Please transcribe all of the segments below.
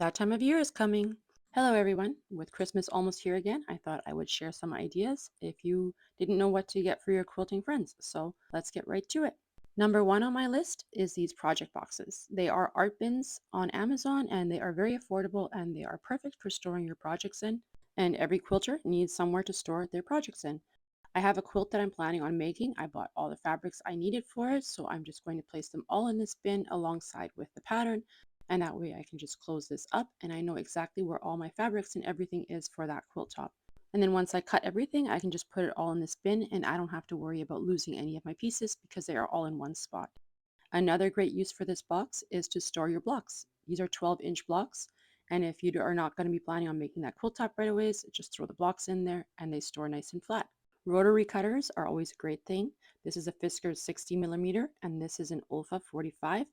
That time of year is coming. Hello, everyone. With Christmas almost here again, I thought I would share some ideas if you didn't know what to get for your quilting friends. So let's get right to it. Number one on my list is these project boxes. They are art bins on Amazon and they are very affordable and they are perfect for storing your projects in. And every quilter needs somewhere to store their projects in. I have a quilt that I'm planning on making. I bought all the fabrics I needed for it, so I'm just going to place them all in this bin alongside with the pattern. And that way I can just close this up and I know exactly where all my fabrics and everything is for that quilt top. And then once I cut everything, I can just put it all in this bin and I don't have to worry about losing any of my pieces because they are all in one spot. Another great use for this box is to store your blocks. These are 12-inch blocks. And if you are not going to be planning on making that quilt top right away, just throw the blocks in there and they store nice and flat. Rotary cutters are always a great thing. This is a Fiskars 60 millimeter and this is an Olfa 45.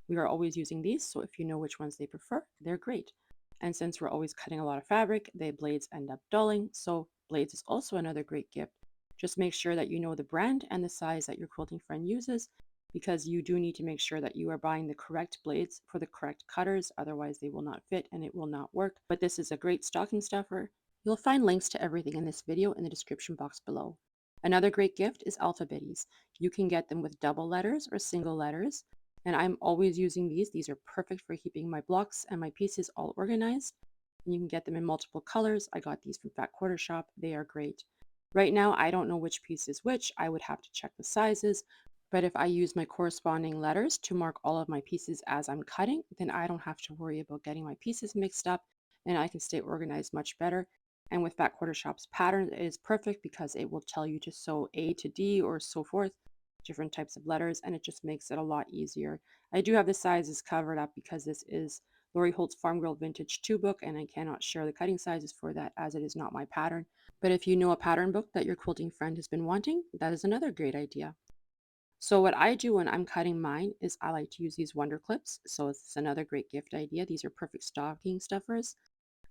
We are always using these, so if you know which ones they prefer, they're great. And since we're always cutting a lot of fabric, the blades end up dulling, so blades is also another great gift. Just make sure that you know the brand and the size that your quilting friend uses because you do need to make sure that you are buying the correct blades for the correct cutters, otherwise they will not fit and it will not work. But this is a great stocking stuffer. You'll find links to everything in this video in the description box below. Another great gift is Alphabitties. You can get them with double letters or single letters, and I'm always using these. These are perfect for keeping my blocks and my pieces all organized. And you can get them in multiple colors. I got these from Fat Quarter Shop. They are great. Right now, I don't know which piece is which. I would have to check the sizes, but if I use my corresponding letters to mark all of my pieces as I'm cutting, then I don't have to worry about getting my pieces mixed up and I can stay organized much better. And with Fat Quarter Shop's pattern, it is perfect because it will tell you to sew A to D or so forth, different types of letters, and it just makes it a lot easier. I do have the sizes covered up because this is Lori Holt's Farm Girl Vintage 2 book, and I cannot share the cutting sizes for that as it is not my pattern. But if you know a pattern book that your quilting friend has been wanting, that is another great idea. So what I do when I'm cutting mine is I like to use these Wonder Clips. So it's another great gift idea. These are perfect stocking stuffers.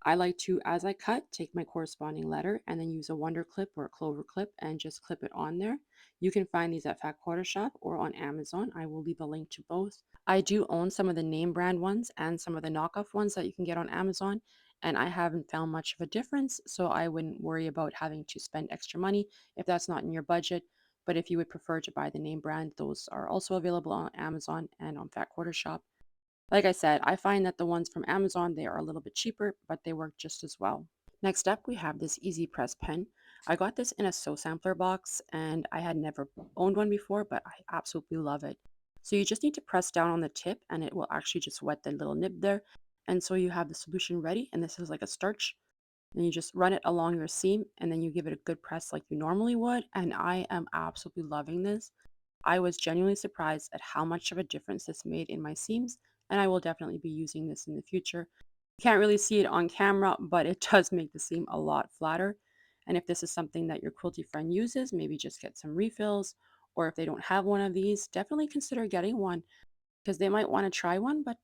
I like to, as I cut, take my corresponding letter and then use a Wonder Clip or a Clover Clip and just clip it on there. You can find these at Fat Quarter Shop or on Amazon. I will leave a link to both. I do own some of the name brand ones and some of the knockoff ones that you can get on Amazon, and I haven't found much of a difference, so I wouldn't worry about having to spend extra money if that's not in your budget. But if you would prefer to buy the name brand, those are also available on Amazon and on Fat Quarter Shop. Like I said, I find that the ones from Amazon, they are a little bit cheaper, but they work just as well. Next up, we have this Easy Press pen. I got this in a Sew Sampler box, and I had never owned one before, but I absolutely love it. So you just need to press down on the tip, and it will actually just wet the little nib there. And so you have the solution ready, and this is like a starch. And you just run it along your seam, and then you give it a good press like you normally would. And I am absolutely loving this. I was genuinely surprised at how much of a difference this made in my seams, and I will definitely be using this in the future. You can't really see it on camera, but it does make the seam a lot flatter. And if this is something that your quilty friend uses, maybe just get some refills, or if they don't have one of these, definitely consider getting one because they might want to try one, but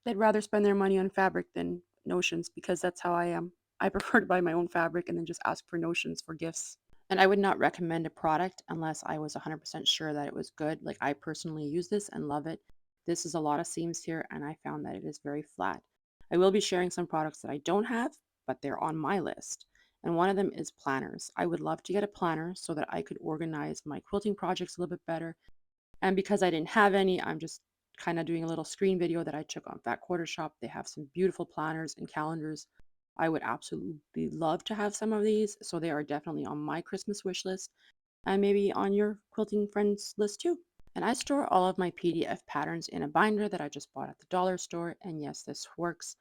they'd rather spend their money on fabric than notions because that's how I am. I prefer to buy my own fabric and then just ask for notions for gifts. And I would not recommend a product unless I was 100% sure that it was good. Like I personally use this and love it. This is a lot of seams here and I found that it is very flat. I will be sharing some products that I don't have, but they're on my list. And one of them is planners. I would love to get a planner so that I could organize my quilting projects a little bit better. And because I didn't have any, I'm just kind of doing a little screen video that I took on Fat Quarter Shop. They have some beautiful planners and calendars. I would absolutely love to have some of these. So they are definitely on my Christmas wish list and maybe on your quilting friends list too. And I store all of my PDF patterns in a binder that I just bought at the dollar store. And yes, this works.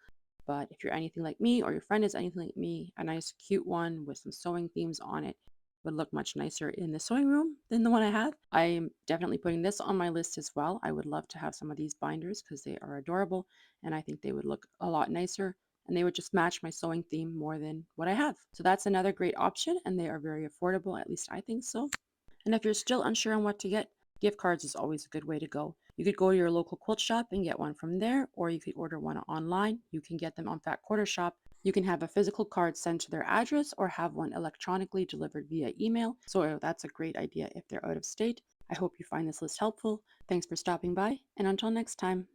But if you're anything like me or your friend is anything like me, a nice cute one with some sewing themes on it would look much nicer in the sewing room than the one I have. I'm definitely putting this on my list as well. I would love to have some of these binders because they are adorable and I think they would look a lot nicer and they would just match my sewing theme more than what I have. So that's another great option and they are very affordable, at least I think so. And if you're still unsure on what to get, gift cards is always a good way to go. You could go to your local quilt shop and get one from there, or you could order one online. You can get them on Fat Quarter Shop. You can have a physical card sent to their address or have one electronically delivered via email. So that's a great idea if they're out of state. I hope you find this list helpful. Thanks for stopping by, and until next time.